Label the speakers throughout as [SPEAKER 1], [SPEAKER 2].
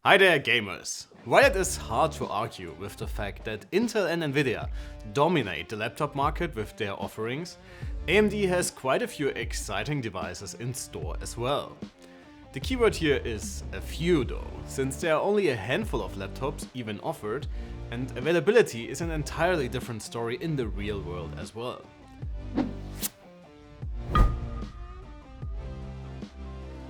[SPEAKER 1] Hi there gamers! While it is hard to argue with the fact that Intel and Nvidia dominate the laptop market with their offerings, AMD has quite a few exciting devices in store as well. The keyword here is a few though, since there are only a handful of laptops even offered, and availability is an entirely different story in the real world as well.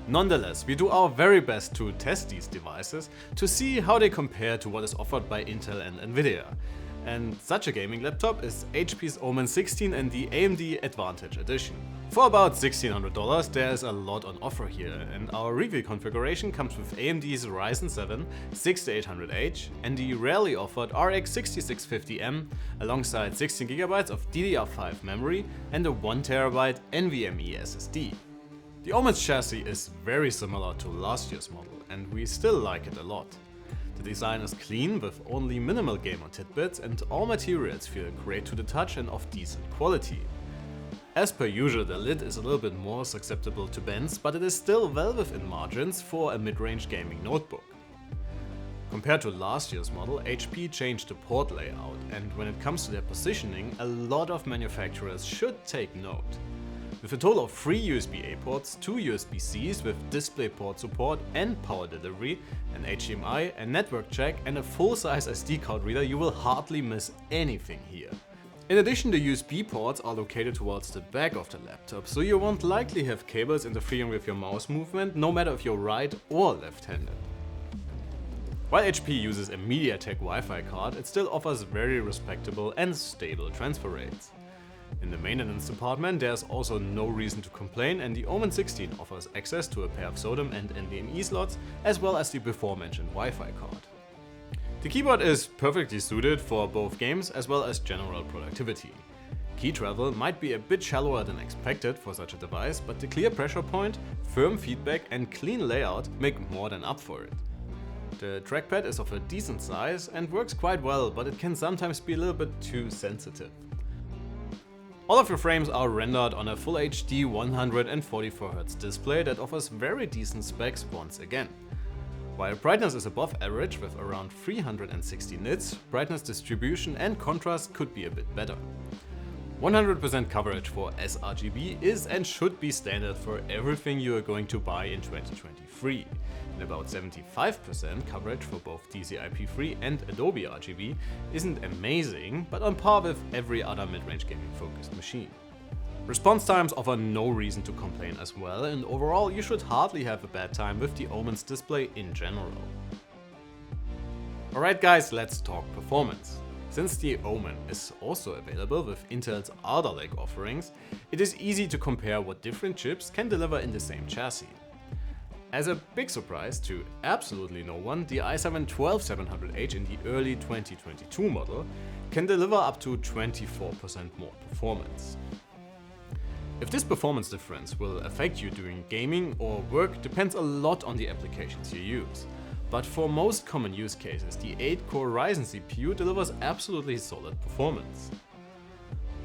[SPEAKER 1] Nonetheless, we do our very best to test these devices to see how they compare to what is offered by Intel and Nvidia. And such a gaming laptop is HP's Omen 16 and the AMD Advantage Edition. For about $1,600 there is a lot on offer here, and our review configuration comes with AMD's Ryzen 7 6800H and the rarely offered RX 6650M alongside 16GB of DDR5 memory and a 1TB NVMe SSD. The Omen's chassis is very similar to last year's model, and we still like it a lot. The design is clean with only minimal gamer tidbits, and all materials feel great to the touch and of decent quality. As per usual, the lid is a little bit more susceptible to bends, but it is still well within margins for a mid-range gaming notebook. Compared to last year's model, HP changed the port layout, and when it comes to their positioning, a lot of manufacturers should take note. With a total of 3 USB-A ports, 2 USB-Cs with DisplayPort support and power delivery, an HDMI, a network jack and a full-size SD card reader, you will hardly miss anything here. In addition, the USB ports are located towards the back of the laptop, so you won't likely have cables interfering with your mouse movement, no matter if you're right or left-handed. While HP uses a MediaTek Wi-Fi card, it still offers very respectable and stable transfer rates. In the maintenance department there's also no reason to complain, and the Omen 16 offers access to a pair of SODIMM and NVMe slots, as well as the before mentioned Wi-Fi card. The keyboard is perfectly suited for both games as well as general productivity. Key travel might be a bit shallower than expected for such a device, but the clear pressure point, firm feedback and clean layout make more than up for it. The trackpad is of a decent size and works quite well, but it can sometimes be a little bit too sensitive. All of your frames are rendered on a Full HD 144Hz display that offers very decent specs once again. While brightness is above average with around 360 nits, brightness distribution and contrast could be a bit better. 100% coverage for sRGB is and should be standard for everything you are going to buy in 2023. And about 75% coverage for both DCI-P3 and Adobe RGB isn't amazing, but on par with every other mid-range gaming focused machine. Response times offer no reason to complain as well, and overall you should hardly have a bad time with the Omen's display in general. Alright guys, let's talk performance. Since the Omen is also available with Intel's Alder Lake offerings, it is easy to compare what different chips can deliver in the same chassis. As a big surprise to absolutely no one, the i7-12700H in the early 2022 model can deliver up to 24% more performance. If this performance difference will affect you during gaming or work depends a lot on the applications you use. But for most common use cases, the 8-core Ryzen CPU delivers absolutely solid performance.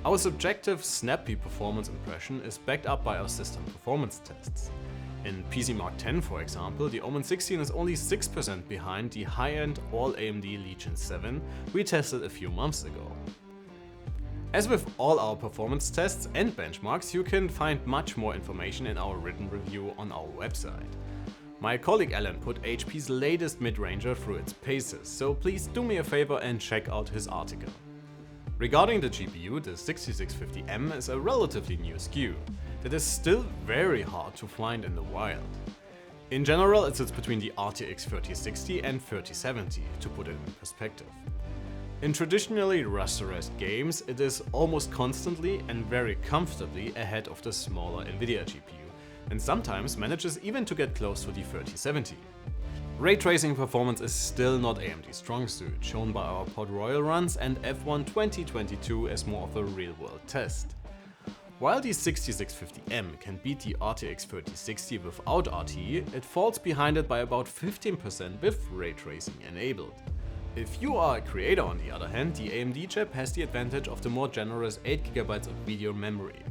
[SPEAKER 1] Our subjective snappy performance impression is backed up by our system performance tests. In PC Mark X, for example, the Omen 16 is only 6% behind the high-end all-AMD Legion 7 we tested a few months ago. As with all our performance tests and benchmarks, you can find much more information in our written review on our website. My colleague Alan put HP's latest mid-ranger through its paces, so please do me a favor and check out his article. Regarding the GPU, the 6650M is a relatively new SKU that is still very hard to find in the wild. In general, it sits between the RTX 3060 and 3070, to put it in perspective. In traditionally rasterized games, it is almost constantly and very comfortably ahead of the smaller Nvidia GPU, and sometimes manages even to get close to the 3070. Ray tracing performance is still not AMD's strong suit, shown by our Pod Royal runs and F1 2022 as more of a real-world test. While the 6650M can beat the RTX 3060 without RTE, it falls behind it by about 15% with ray tracing enabled. If you are a creator on the other hand, the AMD chip has the advantage of the more generous 8GB of video memory.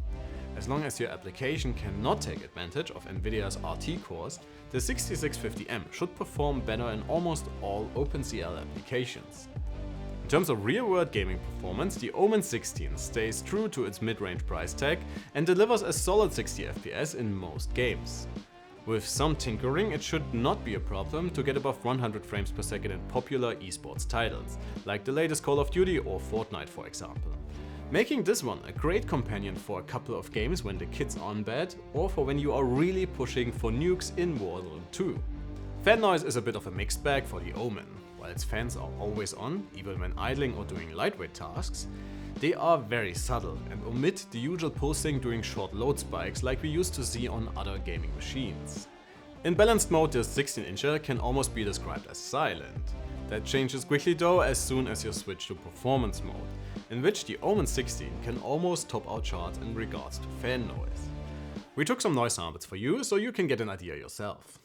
[SPEAKER 1] As long as your application cannot take advantage of Nvidia's RT cores, the 6650M should perform better in almost all OpenCL applications. In terms of real-world gaming performance, the Omen 16 stays true to its mid-range price tag and delivers a solid 60 FPS in most games. With some tinkering, it should not be a problem to get above 100 frames per second in popular esports titles, like the latest Call of Duty or Fortnite for example. Making this one a great companion for a couple of games when the kids are on bed, or for when you are really pushing for nukes in Warzone 2. Fan noise is a bit of a mixed bag for the Omen. While its fans are always on, even when idling or doing lightweight tasks, they are very subtle and omit the usual pulsing during short load spikes like we used to see on other gaming machines. In balanced mode, the 16-incher can almost be described as silent. That changes quickly though as soon as you switch to performance mode, in which the Omen 16 can almost top our charts in regards to fan noise. We took some noise samples for you so you can get an idea yourself.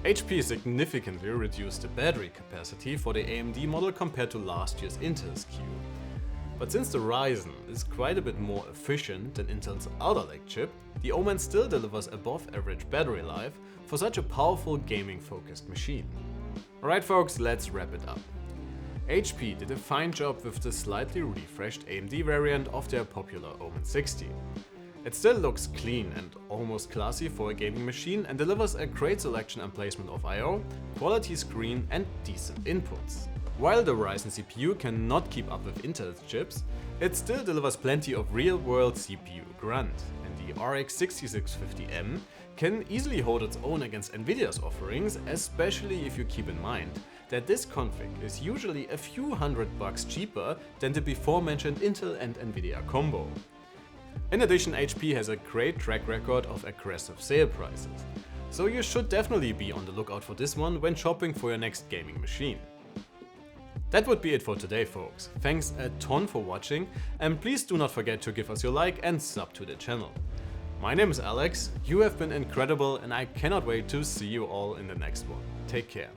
[SPEAKER 1] HP significantly reduced the battery capacity for the AMD model compared to last year's Intel's SKU. But since the Ryzen is quite a bit more efficient than Intel's Alder Lake chip, the Omen still delivers above average battery life for such a powerful gaming focused machine. Alright folks, let's wrap it up. HP did a fine job with the slightly refreshed AMD variant of their popular Omen 16. It still looks clean and almost classy for a gaming machine and delivers a great selection and placement of I/O, quality screen and decent inputs. While the Ryzen CPU cannot keep up with Intel's chips, it still delivers plenty of real-world CPU grunt, and the RX 6650M can easily hold its own against Nvidia's offerings, especially if you keep in mind that this config is usually a few $100 cheaper than the before mentioned Intel and Nvidia Combo. In addition, HP has a great track record of aggressive sale prices, so you should definitely be on the lookout for this one when shopping for your next gaming machine. That would be it for today folks, thanks a ton for watching and please do not forget to give us your like and sub to the channel. My name is Alex, you have been incredible and I cannot wait to see you all in the next one. Take care.